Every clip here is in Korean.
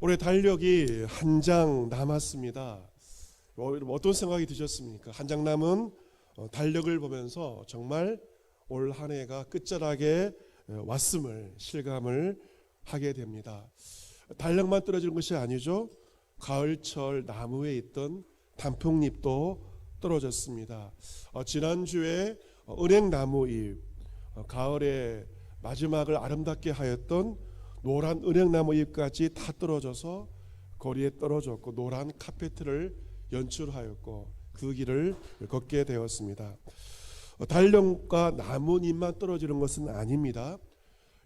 올해 달력이 한 장 남았습니다. 어떤 생각이 드셨습니까? 한 장 남은 달력을 보면서 정말 올 한 해가 끝자락에 왔음을 실감을 하게 됩니다. 달력만 떨어지는 것이 아니죠. 가을철 나무에 있던 단풍잎도 떨어졌습니다. 지난주에 은행나무잎, 가을의 마지막을 아름답게 하였던 노란 은행나무잎까지 다 떨어져서 거리에 떨어졌고 노란 카페트를 연출하였고 그 길을 걷게 되었습니다. 달력과 나뭇잎만 떨어지는 것은 아닙니다.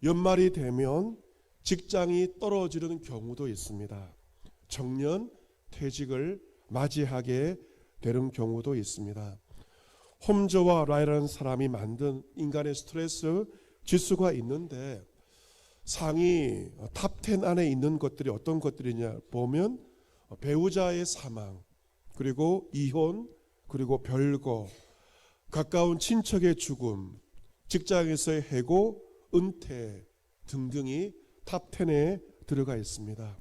연말이 되면 직장이 떨어지는 경우도 있습니다. 정년 퇴직을 맞이하게 되는 경우도 있습니다. 홈즈와 라이라는 사람이 만든 인간의 스트레스 지수가 있는데 상위 탑10 안에 있는 것들이 어떤 것들이냐 보면 배우자의 사망, 그리고 이혼, 그리고 별거, 가까운 친척의 죽음, 직장에서의 해고, 은퇴 등등이 탑10에 들어가 있습니다.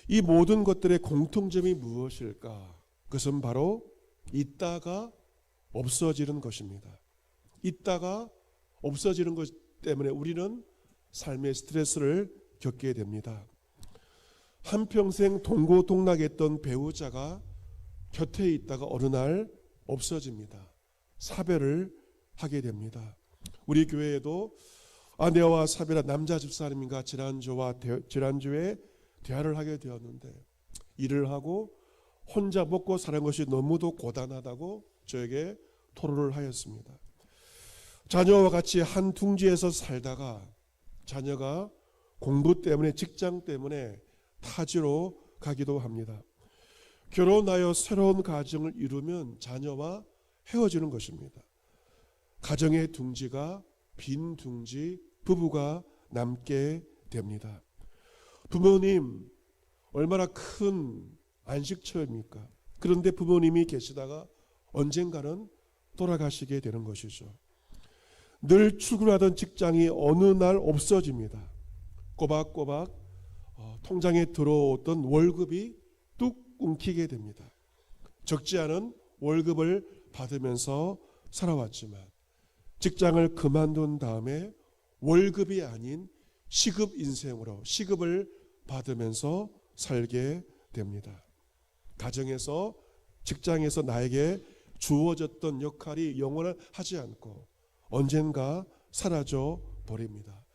이 모든 것들의 공통점이 무엇일까? 그것은 바로 있다가 없어지는 것입니다. 있다가 없어지는 것 때문에 우리는 삶의 스트레스를 겪게 됩니다. 한평생 동고동락했던 배우자가 곁에 있다가 어느 날 없어집니다. 사별을 하게 됩니다. 우리 교회에도 아내와 사별한 남자 집사님과 지난주에 대화를 하게 되었는데 일을 하고 혼자 먹고 사는 것이 너무도 고단하다고 저에게 토로를 하였습니다. 자녀와 같이 한 둥지에서 살다가 자녀가 공부 때문에 직장 때문에 타지로 가기도 합니다. 결혼하여 새로운 가정을 이루면 자녀와 헤어지는 것입니다. 가정의 둥지가 빈 둥지, 부부가 남게 됩니다. 부모님 얼마나 큰 안식처입니까? 그런데 부모님이 계시다가 언젠가는 돌아가시게 되는 것이죠. 늘 출근하던 직장이 어느 날 없어집니다. 꼬박꼬박 통장에 들어오던 월급이 뚝 끊기게 됩니다. 적지 않은 월급을 받으면서 살아왔지만 직장을 그만둔 다음에 월급이 아닌 시급 인생으로 시급을 받으면서 살게 됩니다. 가정에서 직장에서 나에게 주어졌던 역할이 영원하지 않고 언젠가 사라져 버립니다.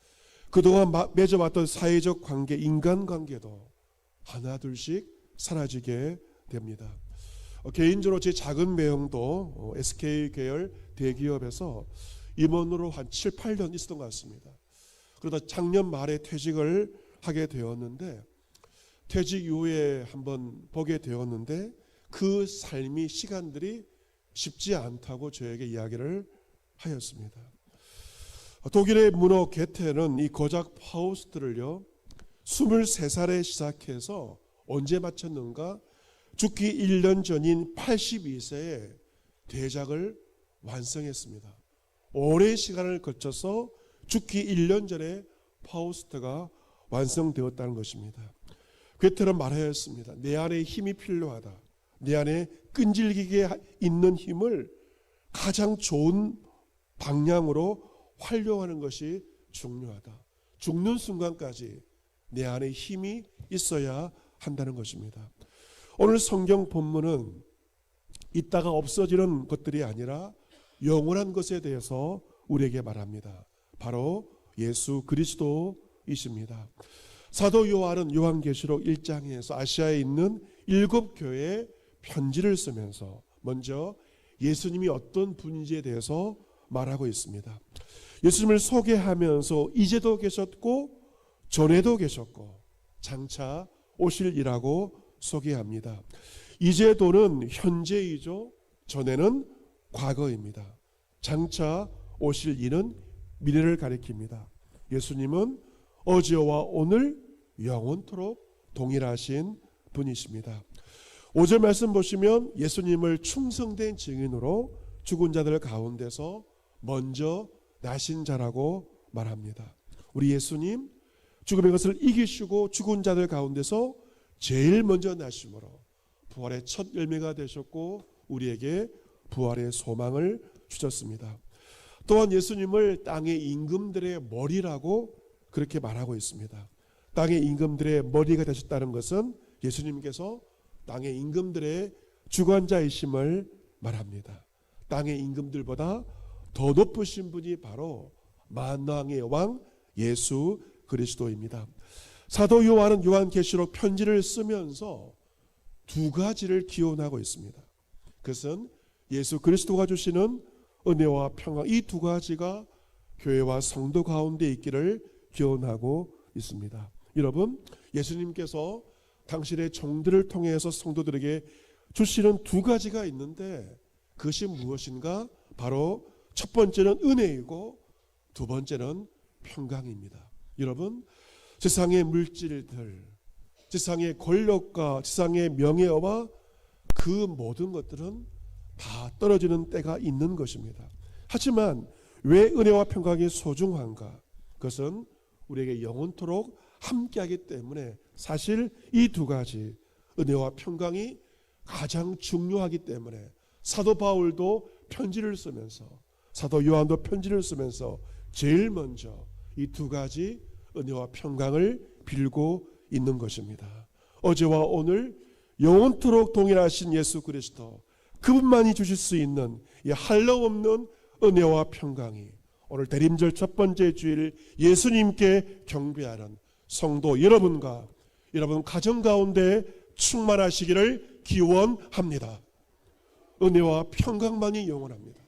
그동안 맺어왔던 사회적 관계, 인간관계도 하나둘씩 사라지게 됩니다. 개인적으로 제 작은 매형도 SK 계열 대기업에서 임원으로 한 7, 8년 있었던 것 같습니다. 그러다 작년 말에 퇴직을 하게 되었는데 퇴직 이후에 한번 보게 되었는데 그 삶이 시간들이 쉽지 않다고 저에게 이야기를 하였습니다. 독일의 문호 게테는 이 고작 파우스트를요 23살에 시작해서 언제 마쳤는가 죽기 1년 전인 82세에 대작을 완성했습니다. 오랜 시간을 거쳐서 죽기 1년 전에 파우스트가 완성되었다는 것입니다. 게테는 말하였습니다. 내 안에 힘이 필요하다. 내 안에 끈질기게 있는 힘을 가장 좋은 방향으로 활용하는 것이 중요하다. 죽는 순간까지 내 안에 힘이 있어야 한다는 것입니다. 오늘 성경 본문은 있다가 없어지는 것들이 아니라 영원한 것에 대해서 우리에게 말합니다. 바로 예수 그리스도이십니다. 사도 요한은 요한계시록 1장에서 아시아에 있는 7교회에 편지를 쓰면서 먼저 예수님이 어떤 분인지에 대해서 말하고 있습니다. 예수님을 소개하면서 이제도 계셨고 전에도 계셨고 장차 오실이라고 소개합니다. 이제도는 현재이죠. 전에는 과거입니다. 장차 오실 이는 미래를 가리킵니다. 예수님은 어제와 오늘 영원토록 동일하신 분이십니다. 5절 말씀 보시면 예수님을 충성된 증인으로 죽은 자들 가운데서 먼저 나신 자라고 말합니다. 우리 예수님 죽음의 것을 이기시고 죽은 자들 가운데서 제일 먼저 나심으로 부활의 첫 열매가 되셨고 우리에게 부활의 소망을 주셨습니다. 또한 예수님을 땅의 임금들의 머리라고 그렇게 말하고 있습니다. 땅의 임금들의 머리가 되셨다는 것은 예수님께서 땅의 임금들의 주관자이심을 말합니다. 땅의 임금들보다 더 높으신 분이 바로 만왕의 왕 예수 그리스도입니다. 사도 요한은 요한계시록 편지를 쓰면서 두 가지를 기원하고 있습니다. 그것은 예수 그리스도가 주시는 은혜와 평강, 이 두 가지가 교회와 성도 가운데 있기를 기원하고 있습니다. 여러분, 예수님께서 당신의 종들을 통해서 성도들에게 주시는 두 가지가 있는데 그것이 무엇인가? 바로 첫 번째는 은혜이고 두 번째는 평강입니다. 여러분, 세상의 물질들, 세상의 권력과 세상의 명예와 그 모든 것들은 다 떨어지는 때가 있는 것입니다. 하지만 왜 은혜와 평강이 소중한가? 그것은 우리에게 영원토록 함께하기 때문에 사실 이 두 가지 은혜와 평강이 가장 중요하기 때문에 사도 바울도 편지를 쓰면서 사도 요한도 편지를 쓰면서 제일 먼저 이 두 가지 은혜와 평강을 빌고 있는 것입니다. 어제와 오늘 영원토록 동일하신 예수 그리스도 그분만이 주실 수 있는 이 한량없는 은혜와 평강이 오늘 대림절 첫 번째 주일 예수님께 경배하는 성도 여러분과 여러분 가정 가운데 충만하시기를 기원합니다. 은혜와 평강만이 영원합니다.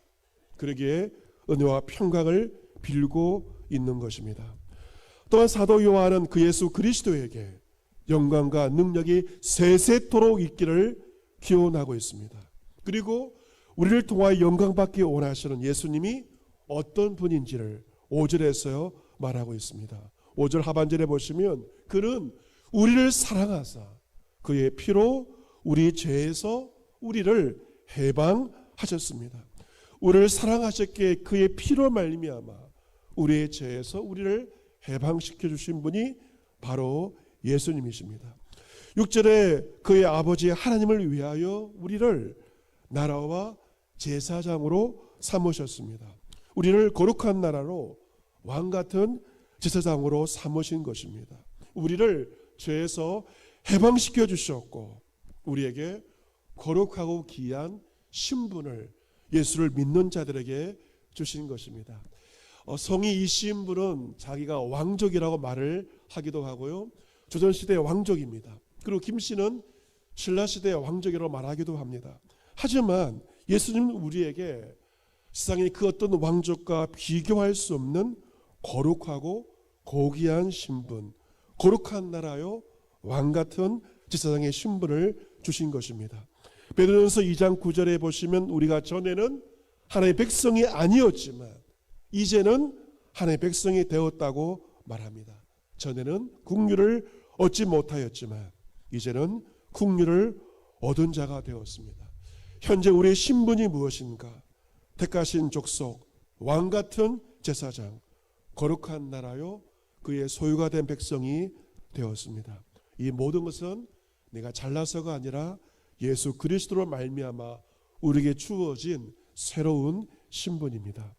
그러기에 은혜와 평강을 빌고 있는 것입니다. 또한 사도 요한은 그 예수 그리스도에게 영광과 능력이 세세토록 있기를 기원하고 있습니다. 그리고 우리를 통하여 영광받기 원하시는 예수님이 어떤 분인지를 5절에서 말하고 있습니다. 5절 하반절에 보시면 그는 우리를 사랑하사 그의 피로 우리 죄에서 우리를 해방하셨습니다. 우리를 사랑하셨기에 그의 피로 말미암아 우리의 죄에서 우리를 해방시켜 주신 분이 바로 예수님이십니다. 6절에 그의 아버지 하나님을 위하여 우리를 나라와 제사장으로 삼으셨습니다. 우리를 거룩한 나라로 왕같은 제사장으로 삼으신 것입니다. 우리를 죄에서 해방시켜 주셨고 우리에게 거룩하고 귀한 신분을 예수를 믿는 자들에게 주신 것입니다. 성이 이신 분은 자기가 왕족이라고 말을 하기도 하고요. 조선시대의 왕족입니다. 그리고 김씨는 신라시대의 왕족이라고 말하기도 합니다. 하지만 예수님은 우리에게 세상의 그 어떤 왕족과 비교할 수 없는 거룩하고 고귀한 신분, 거룩한 나라요 왕같은 제사장의 신분을 주신 것입니다. 베드로전서 2장 9절에 보시면 우리가 전에는 하나님의 백성이 아니었지만 이제는 하나님의 백성이 되었다고 말합니다. 전에는 국류를 얻지 못하였지만 이제는 국류를 얻은 자가 되었습니다. 현재 우리의 신분이 무엇인가? 택하신 족속, 왕같은 제사장, 거룩한 나라요 그의 소유가 된 백성이 되었습니다. 이 모든 것은 내가 잘나서가 아니라 예수 그리스도로 말미암아 우리에게 주어진 새로운 신분입니다.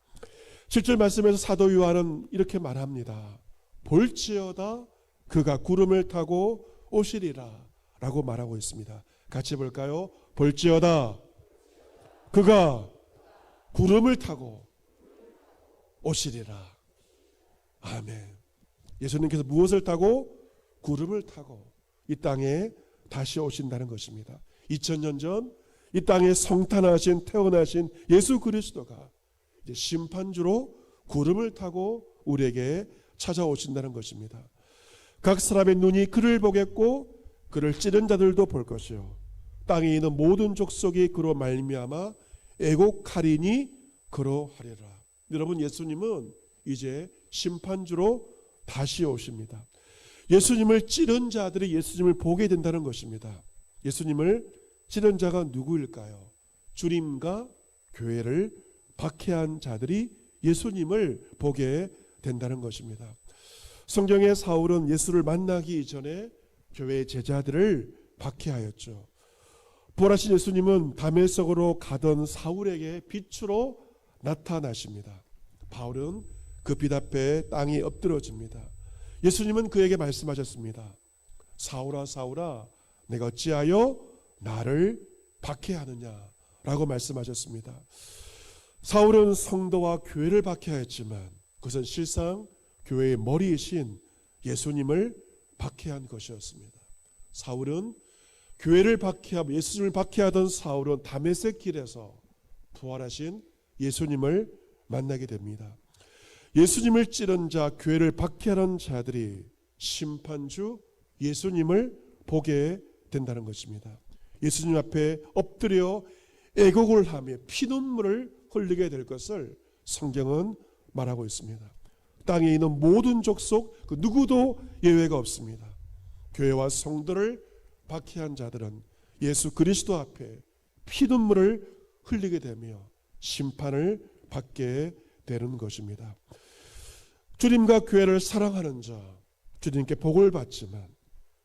7절 말씀에서 사도 요한은 이렇게 말합니다. 볼지어다 그가 구름을 타고 오시리라 라고 말하고 있습니다. 같이 볼까요? 볼지어다 그가 구름을 타고 오시리라. 아멘. 예수님께서 무엇을 타고? 구름을 타고 이 땅에 다시 오신다는 것입니다. 2000년 전 이 땅에 성탄하신 태어나신 예수 그리스도가 이제 심판주로 구름을 타고 우리에게 찾아오신다는 것입니다. 각 사람의 눈이 그를 보겠고 그를 찌른 자들도 볼 것이요 땅에 있는 모든 족속이 그로 말미암아 애곡하리니 그로 하리라. 여러분, 예수님은 이제 심판주로 다시 오십니다. 예수님을 찌른 자들이 예수님을 보게 된다는 것입니다. 예수님을 찌른 자가 누구일까요? 주님과 교회를 박해한 자들이 예수님을 보게 된다는 것입니다. 성경의 사울은 예수를 만나기 이전에 교회의 제자들을 박해하였죠. 부활하신 예수님은 다메섹으로 가던 사울에게 빛으로 나타나십니다. 바울은 그 빛 앞에 땅이 엎드러집니다. 예수님은 그에게 말씀하셨습니다. 사울아 사울아 내가 어찌하여 나를 박해하느냐 라고 말씀하셨습니다. 사울은 성도와 교회를 박해하였지만 그것은 실상 교회의 머리이신 예수님을 박해한 것이었습니다. 사울은 교회를 박해하고 예수님을 박해하던 사울은 다메섹 길에서 부활하신 예수님을 만나게 됩니다. 예수님을 찌른 자, 교회를 박해하는 자들이 심판주 예수님을 보게 된다는 것입니다. 예수님 앞에 엎드려 애곡을 하며 피눈물을 흘리게 될 것을 성경은 말하고 있습니다. 땅에 있는 모든 족속 그 누구도 예외가 없습니다. 교회와 성도를 박해한 자들은 예수 그리스도 앞에 피눈물을 흘리게 되며 심판을 받게 되는 것입니다. 주님과 교회를 사랑하는 자, 주님께 복을 받지만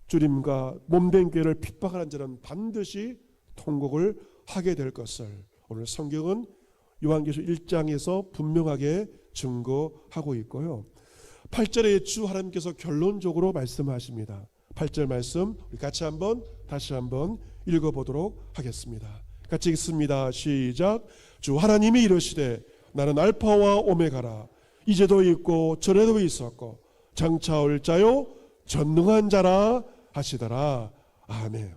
주님과 몸된 교회를 핍박하는 자는 반드시 통곡을 하게 될 것을 오늘 성경은 요한계시록 1장에서 분명하게 증거하고 있고요. 8절에 주 하나님께서 결론적으로 말씀하십니다. 8절 말씀 우리 같이 다시 한번 읽어보도록 하겠습니다. 같이 읽습니다. 시작. 주 하나님이 이르시되 나는 알파와 오메가라. 이제도 있고 전에도 있었고 장차 올 자요 전능한 자라 하시더라. 아멘.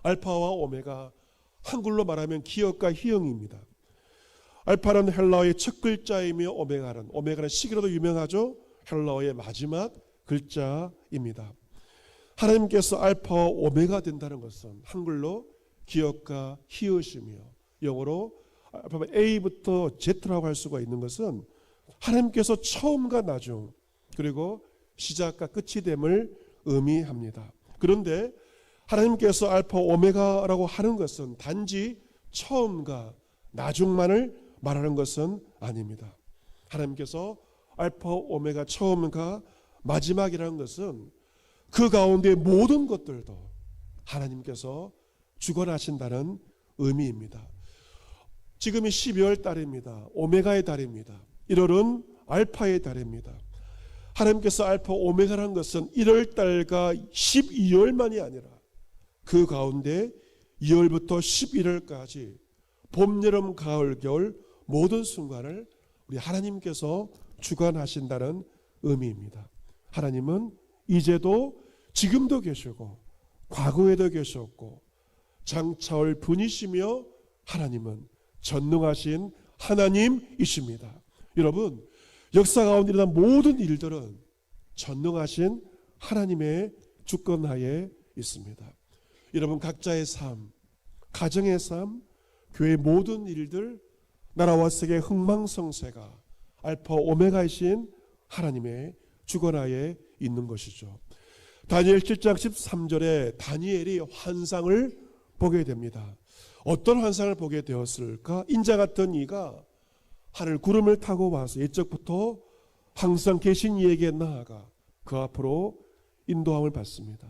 알파와 오메가, 한글로 말하면 기역과 희영입니다. 알파는 헬라어의 첫 글자이며 오메가는 시기로도 유명하죠. 헬라어의 마지막 글자입니다. 하나님께서 알파와 오메가 된다는 것은 한글로 기역과 히읗이며 영어로 A부터 Z라고 할 수가 있는 것은 하나님께서 처음과 나중 그리고 시작과 끝이 됨을 의미합니다. 그런데 하나님께서 알파 오메가라고 하는 것은 단지 처음과 나중만을 말하는 것은 아닙니다. 하나님께서 알파 오메가 처음과 마지막이라는 것은 그 가운데 모든 것들도 하나님께서 주관하신다는 의미입니다. 지금이 12월 달입니다. 오메가의 달입니다. 1월은 알파의 달입니다. 하나님께서 알파 오메가라는 것은 1월 달과 12월만이 아니라 그 가운데 2월부터 11월까지 봄, 여름, 가을, 겨울 모든 순간을 우리 하나님께서 주관하신다는 의미입니다. 하나님은 이제도 지금도 계시고 과거에도 계셨고 장차올 분이시며 하나님은 전능하신 하나님이십니다. 여러분, 역사 가운데 일어난 모든 일들은 전능하신 하나님의 주권하에 있습니다. 여러분, 각자의 삶, 가정의 삶, 교회의 모든 일들, 나라와 세계의 흥망성쇠가 알파 오메가이신 하나님의 주권하에 있는 것이죠. 다니엘 7장 13절에 다니엘이 환상을 보게 됩니다. 어떤 환상을 보게 되었을까? 인자 같은 이가 하늘 구름을 타고 와서 옛적부터 항상 계신 이에게 나아가 그 앞으로 인도함을 받습니다.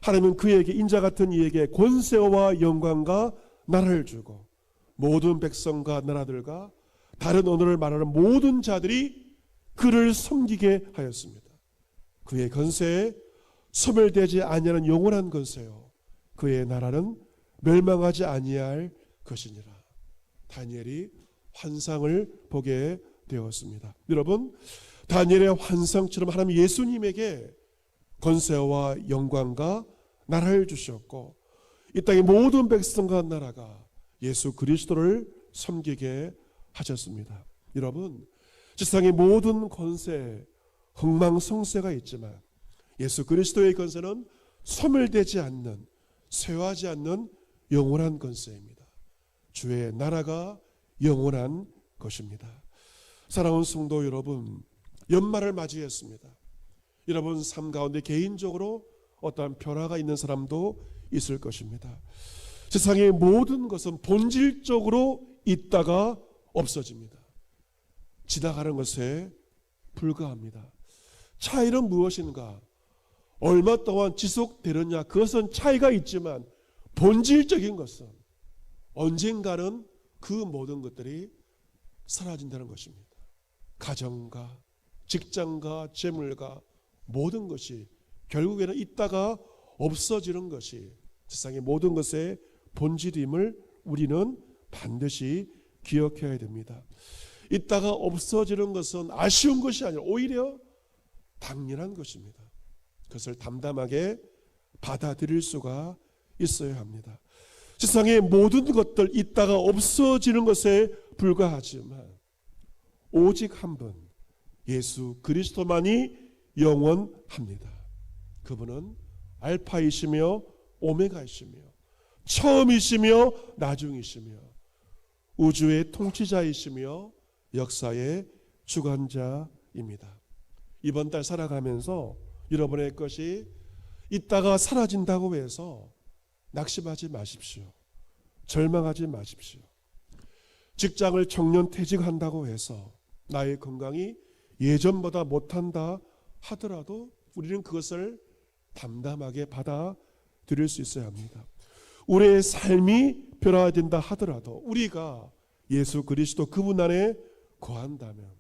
하나님은 그에게, 인자 같은 이에게 권세와 영광과 나라를 주고 모든 백성과 나라들과 다른 언어를 말하는 모든 자들이 그를 섬기게 하였습니다. 그의 권세에 소멸되지 아니하는 영원한 권세요 그의 나라는 멸망하지 아니할 것이니라. 다니엘이 환상을 보게 되었습니다. 여러분, 다니엘의 환상처럼 하나님 예수님에게 권세와 영광과 나라를 주셨고 이 땅의 모든 백성과 나라가 예수 그리스도를 섬기게 하셨습니다. 여러분, 세상의 모든 권세, 흥망성쇠가 있지만 예수 그리스도의 권세는 소멸되지 않는, 쇠하지 않는 영원한 권세입니다. 주의 나라가 영원한 것입니다. 사랑하는 성도 여러분, 연말을 맞이했습니다. 여러분 삶 가운데 개인적으로 어떠한 변화가 있는 사람도 있을 것입니다. 세상의 모든 것은 본질적으로 있다가 없어집니다. 지나가는 것에 불과합니다. 차이는 무엇인가? 얼마 동안 지속되느냐? 그것은 차이가 있지만 본질적인 것은 언젠가는 그 모든 것들이 사라진다는 것입니다. 가정과 직장과 재물과 모든 것이 결국에는 있다가 없어지는 것이 세상의 모든 것의 본질임을 우리는 반드시 기억해야 됩니다. 있다가 없어지는 것은 아쉬운 것이 아니라 오히려 당연한 것입니다. 그것을 담담하게 받아들일 수가 있어야 합니다. 세상의 모든 것들 있다가 없어지는 것에 불과하지만 오직 한 분 예수 그리스도만이 영원합니다. 그분은 알파이시며 오메가이시며 처음이시며 나중이시며 우주의 통치자이시며 역사의 주관자입니다. 이번 달 살아가면서 여러분의 것이 있다가 사라진다고 해서 낙심하지 마십시오. 절망하지 마십시오. 직장을 정년퇴직한다고 해서 나의 건강이 예전보다 못한다 하더라도 우리는 그것을 담담하게 받아들일 수 있어야 합니다. 우리의 삶이 변화된다 하더라도 우리가 예수 그리스도 그분 안에 거한다면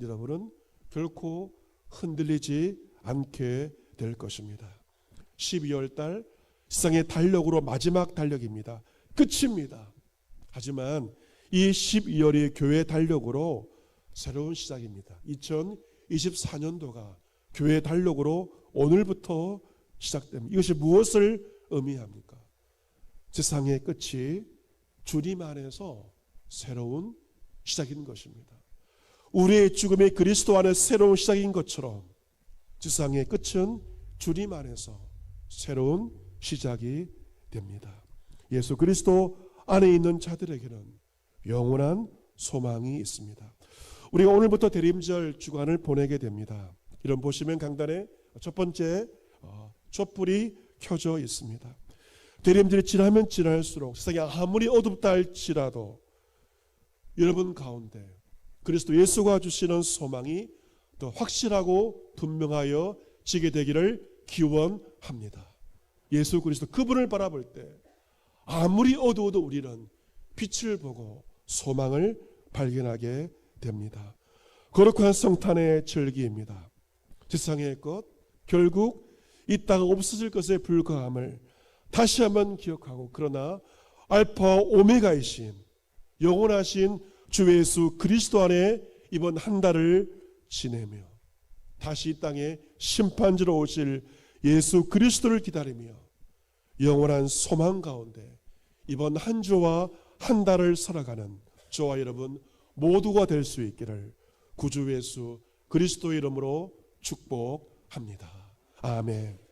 여러분은 결코 흔들리지 않게 될 것입니다. 12월 달 세상의 달력으로 마지막 달력입니다. 끝입니다. 하지만 이 12월이 교회 달력으로 새로운 시작입니다. 2024년도가 교회 달력으로 오늘부터 시작됩니다. 이것이 무엇을 의미합니까? 세상의 끝이 주님 안에서 새로운 시작인 것입니다. 우리의 죽음이 그리스도 안에 새로운 시작인 것처럼 세상의 끝은 주님 안에서 새로운 시작이 됩니다. 예수 그리스도 안에 있는 자들에게는 영원한 소망이 있습니다. 우리가 오늘부터 대림절 주간을 보내게 됩니다. 이런 보시면 강단에 첫 번째 촛불이 켜져 있습니다. 대림절이 지나면 지날수록 세상이 아무리 어둡다 할지라도 여러분 가운데 그리스도 예수가 주시는 소망이 더 확실하고 분명하여 지게 되기를 기원합니다. 예수 그리스도 그분을 바라볼 때 아무리 어두워도 우리는 빛을 보고 소망을 발견하게 됩니다. 거룩한 성탄의 절기입니다. 세상의 것 결국 있다가 없어질 것에 불과함을 다시 한번 기억하고 그러나 알파 오메가이신 영원하신 주 예수 그리스도 안에 이번 한 달을 지내며 다시 이 땅에 심판주로 오실 예수 그리스도를 기다리며 영원한 소망 가운데 이번 한 주와 한 달을 살아가는 저와 여러분 모두가 될 수 있기를 구주 예수 그리스도의 이름으로 축복합니다. 아멘.